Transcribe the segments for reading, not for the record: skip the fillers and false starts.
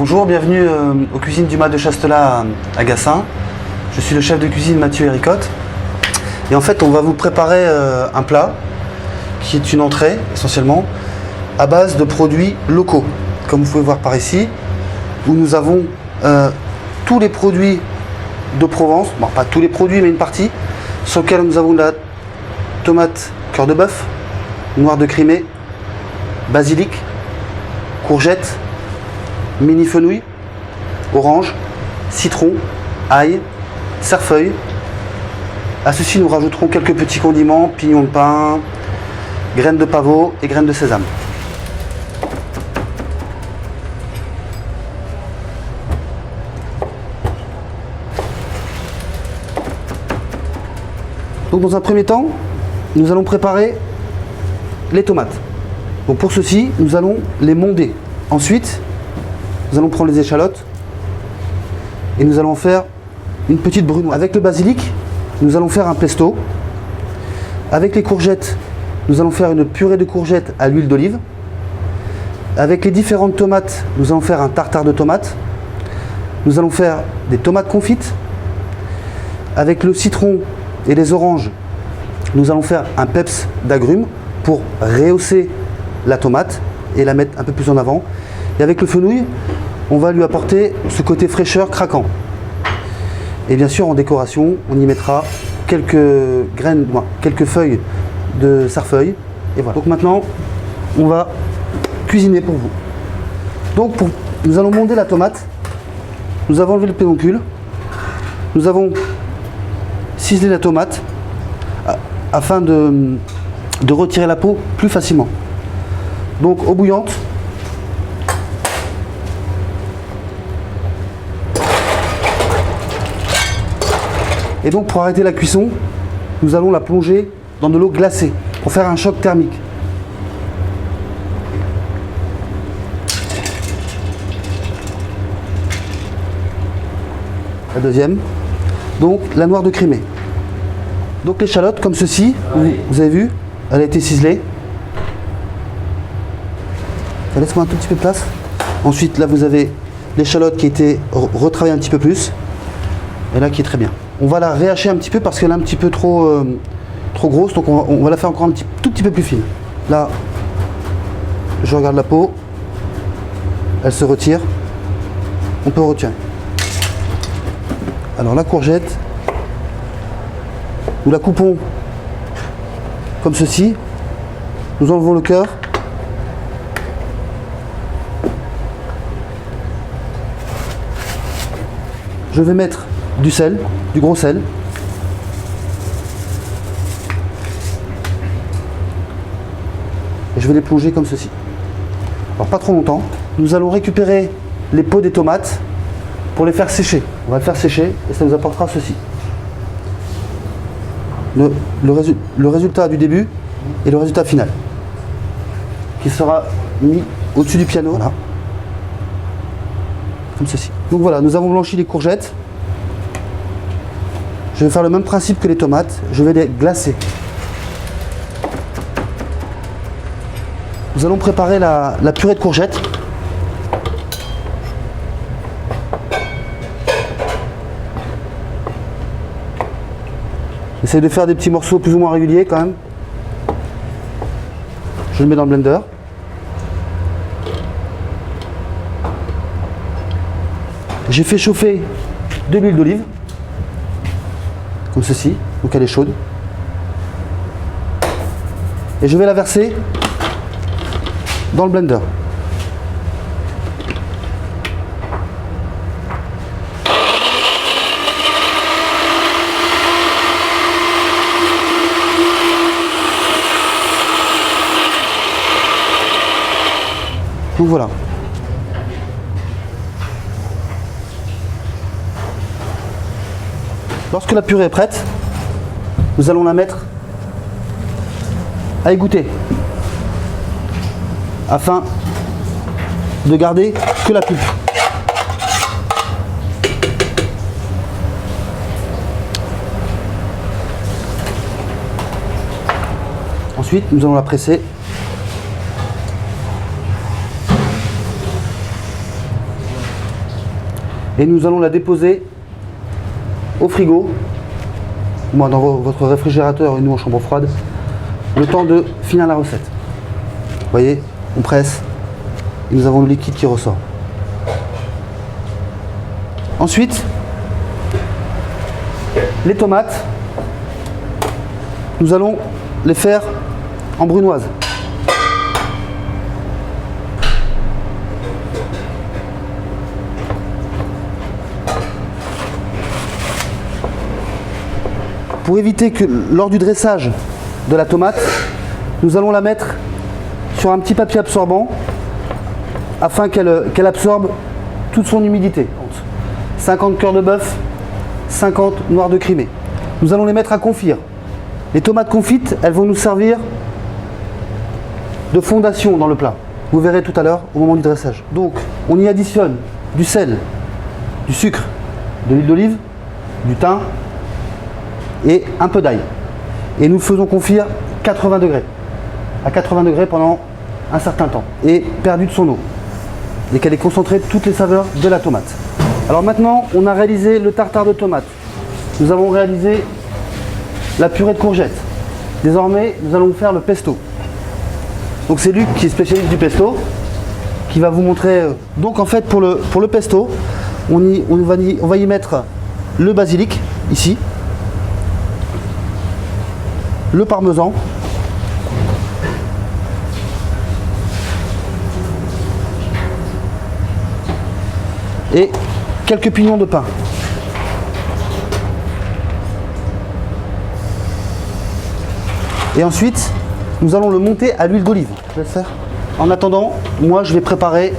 Bonjour, bienvenue aux cuisines du Mas de Chastelat à Gassin. Je suis le chef de cuisine Mathieu Héricotte. Et en fait, on va vous préparer un plat qui est une entrée essentiellement à base de produits locaux. Comme vous pouvez voir par ici, où nous avons tous les produits de Provence, bon, pas tous les produits mais une partie, sur lesquels nous avons de la tomate cœur de bœuf, noir de Crimée, basilic, courgettes, mini fenouil, orange, citron, ail, cerfeuil. À ceci, nous rajouterons quelques petits condiments, pignons de pain, graines de pavot et graines de sésame. Donc dans un premier temps, nous allons préparer les tomates. Donc pour ceci, nous allons les monder. Ensuite, nous allons prendre les échalotes et nous allons faire une petite brunoise. Avec le basilic, nous allons faire un pesto. Avec les courgettes, nous allons faire une purée de courgettes à l'huile d'olive. Avec les différentes tomates, nous allons faire un tartare de tomates. Nous allons faire des tomates confites. Avec le citron et les oranges, nous allons faire un peps d'agrumes pour rehausser la tomate et la mettre un peu plus en avant. Et avec le fenouil, on va lui apporter ce côté fraîcheur craquant. Et bien sûr, en décoration, on y mettra quelques graines, quelques feuilles de cerfeuil. Et voilà. Donc maintenant, on va cuisiner pour vous. Donc nous allons monder la tomate. Nous avons enlevé le pédoncule. Nous avons ciselé la tomate afin de retirer la peau plus facilement. Donc eau bouillante. Et donc pour arrêter la cuisson, nous allons la plonger dans de l'eau glacée pour faire un choc thermique. La deuxième, donc la noire de Crimée. Donc l'échalote comme ceci, vous avez vu, elle a été ciselée. Laisse-moi un tout petit peu de place. Ensuite là vous avez l'échalote qui a été retravaillée un petit peu plus. Et là qui est très bien. On va la réhacher un petit peu parce qu'elle est un petit peu trop grosse, donc on va la faire encore tout petit peu plus fine. Là, je regarde la peau, elle se retire, on peut retirer. Alors la courgette, nous la coupons comme ceci, nous enlevons le cœur. Je vais mettre du sel, du gros sel. Et je vais les plonger comme ceci. Alors pas trop longtemps. Nous allons récupérer les peaux des tomates pour les faire sécher. On va le faire sécher et ça nous apportera ceci. Le résultat du début et le résultat final. Qui sera mis au-dessus du piano. Voilà. Comme ceci. Donc voilà, nous avons blanchi les courgettes. Je vais faire le même principe que les tomates, je vais les glacer. Nous allons préparer la purée de courgettes. Essayez de faire des petits morceaux plus ou moins réguliers quand même. Je le mets dans le blender. J'ai fait chauffer de l'huile d'olive. Comme ceci, donc elle est chaude. Et je vais la verser dans le blender. Donc voilà. Lorsque la purée est prête, nous allons la mettre à égoutter afin de garder que la pulpe. Ensuite, nous allons la presser. Et nous allons la déposer au frigo, moi dans votre réfrigérateur et nous en chambre froide, le temps de finir la recette. Vous voyez, on presse et nous avons le liquide qui ressort. Ensuite, les tomates, nous allons les faire en brunoise. Pour éviter que lors du dressage de la tomate, nous allons la mettre sur un petit papier absorbant afin qu'elle absorbe toute son humidité. 50 cœurs de bœuf, 50 noirs de Crimée. Nous allons les mettre à confire. Les tomates confites, elles vont nous servir de fondation dans le plat. Vous verrez tout à l'heure au moment du dressage. Donc, on y additionne du sel, du sucre, de l'huile d'olive, du thym et un peu d'ail. Et nous faisons confire 80 degrés. À 80 degrés pendant un certain temps. Et perdu de son eau. Et qu'elle ait concentré toutes les saveurs de la tomate. Alors maintenant, on a réalisé le tartare de tomate. Nous avons réalisé la purée de courgettes. Désormais, nous allons faire le pesto. Donc c'est Luc qui est spécialiste du pesto, qui va vous montrer. Donc en fait, pour le pesto, on va y mettre le basilic, ici, le parmesan, et quelques pignons de pain. Et ensuite, nous allons le monter à l'huile d'olive. Je vais le faire. En attendant, moi je vais préparer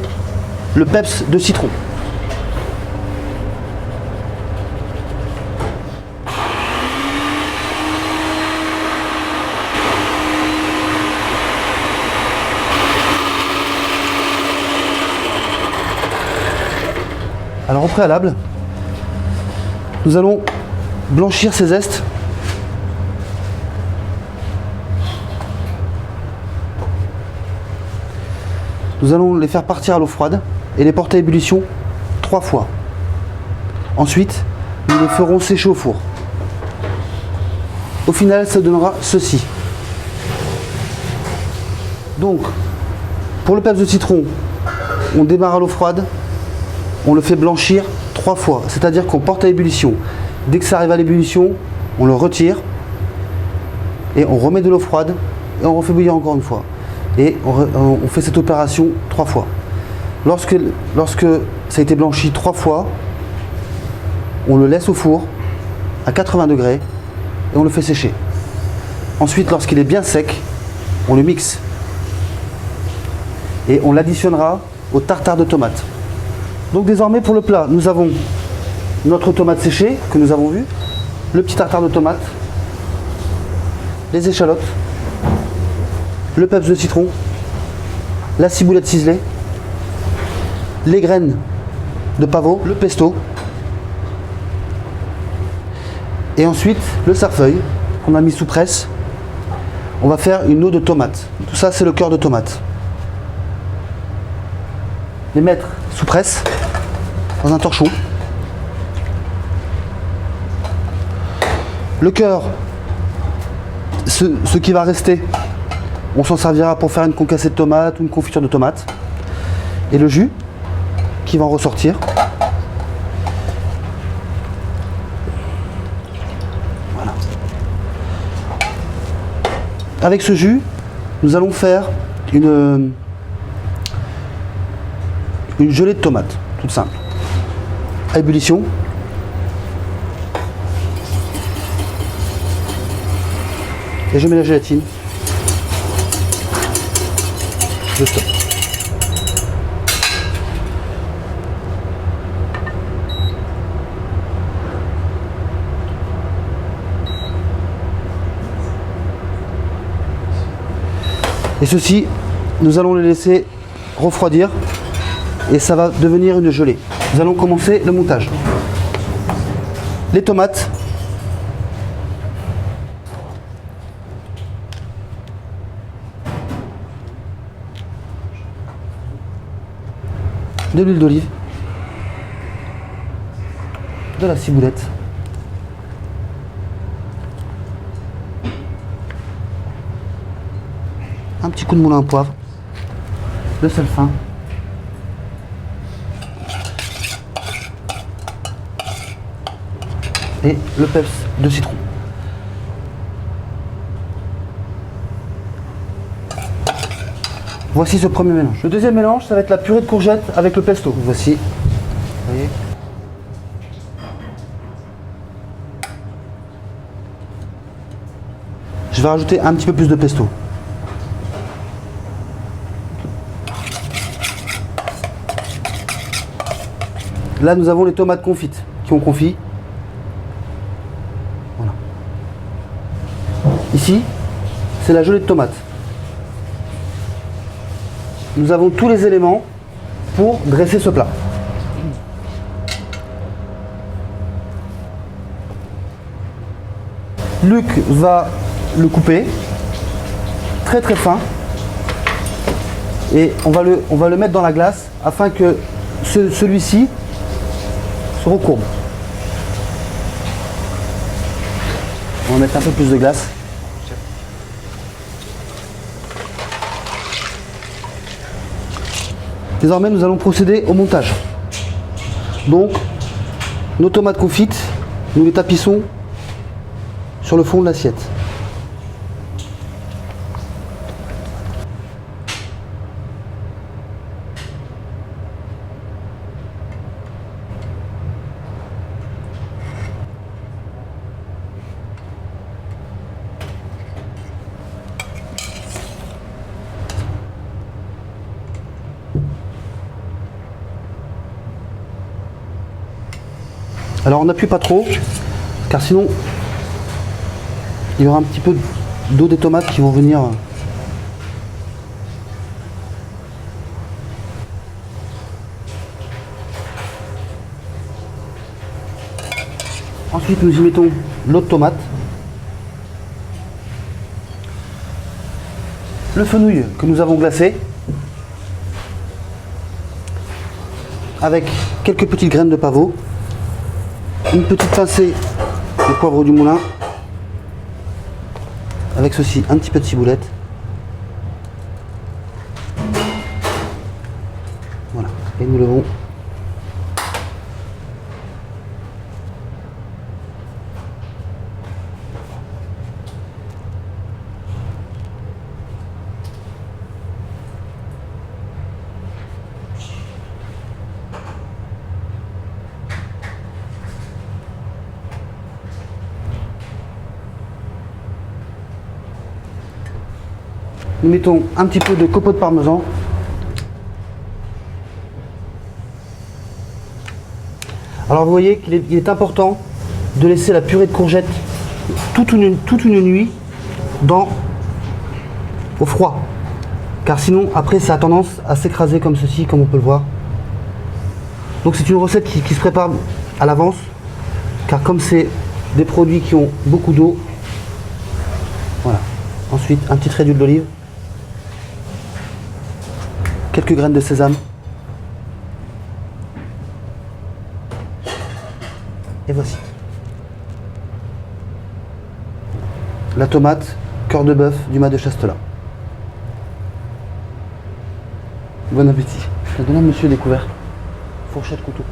le peps de citron. Alors au préalable, nous allons blanchir ces zestes. Nous allons les faire partir à l'eau froide et les porter à ébullition 3 fois. Ensuite, nous les ferons sécher au four. Au final, ça donnera ceci. Donc, pour le peps de citron, on démarre à l'eau froide, on le fait blanchir 3 fois. C'est-à-dire qu'on porte à ébullition. Dès que ça arrive à l'ébullition, on le retire et on remet de l'eau froide et on refait bouillir encore une fois. Et on fait cette opération 3 fois. Lorsque ça a été blanchi 3 fois, on le laisse au four à 80 degrés et on le fait sécher. Ensuite, lorsqu'il est bien sec, on le mixe et on l'additionnera au tartare de tomate. Donc désormais pour le plat, nous avons notre tomate séchée que nous avons vu, le petit tartare de tomate, les échalotes, le peps de citron, la ciboulette ciselée, les graines de pavot, le pesto, et ensuite le cerfeuil qu'on a mis sous presse. On va faire une eau de tomate. Tout ça, c'est le cœur de tomate. Les mettre sous presse dans un torchon. Le cœur, ce qui va rester, on s'en servira pour faire une concassée de tomate ou une confiture de tomate. Et le jus qui va en ressortir. Voilà. Avec ce jus, nous allons faire une gelée de tomate, toute simple. À ébullition. Et je mets la gélatine. Je stoppe. Et ceci, nous allons les laisser refroidir et ça va devenir une gelée. Nous allons commencer le montage. Les tomates. De l'huile d'olive. de la ciboulette. Un petit coup de moulin à poivre. Le sel fin. Et le peps de citron. Voici ce premier mélange. Le deuxième mélange, ça va être la purée de courgettes avec le pesto. Voici. Vous voyez. Je vais rajouter un petit peu plus de pesto. Là, nous avons les tomates confites qui ont confit. Voilà. Ici, c'est la gelée de tomates. Nous avons tous les éléments pour dresser ce plat. Luc va le couper très très fin et on va le mettre dans la glace afin que celui-ci se recourbe. On va mettre un peu plus de glace. Désormais, nous allons procéder au montage. Donc, nos tomates confites, nous les tapissons sur le fond de l'assiette. Alors on n'appuie pas trop, car sinon il y aura un petit peu d'eau des tomates qui vont venir. Ensuite nous y mettons l'eau de tomate, le fenouil que nous avons glacé, avec quelques petites graines de pavot, une petite pincée de poivre du moulin, avec ceci un petit peu de ciboulette. Voilà, et nous levons. Nous mettons un petit peu de copeaux de parmesan. Alors vous voyez qu'il est important de laisser la purée de courgettes toute une nuit au froid. Car sinon après ça a tendance à s'écraser comme ceci, comme on peut le voir. Donc c'est une recette qui se prépare à l'avance. Car comme c'est des produits qui ont beaucoup d'eau, voilà. Ensuite un petit trait d'huile d'olive. Quelques graines de sésame. Et voici. La tomate, cœur de bœuf du mas de Chastelat. Bon appétit. Je vais donner à monsieur découvert. Fourchette, couteau.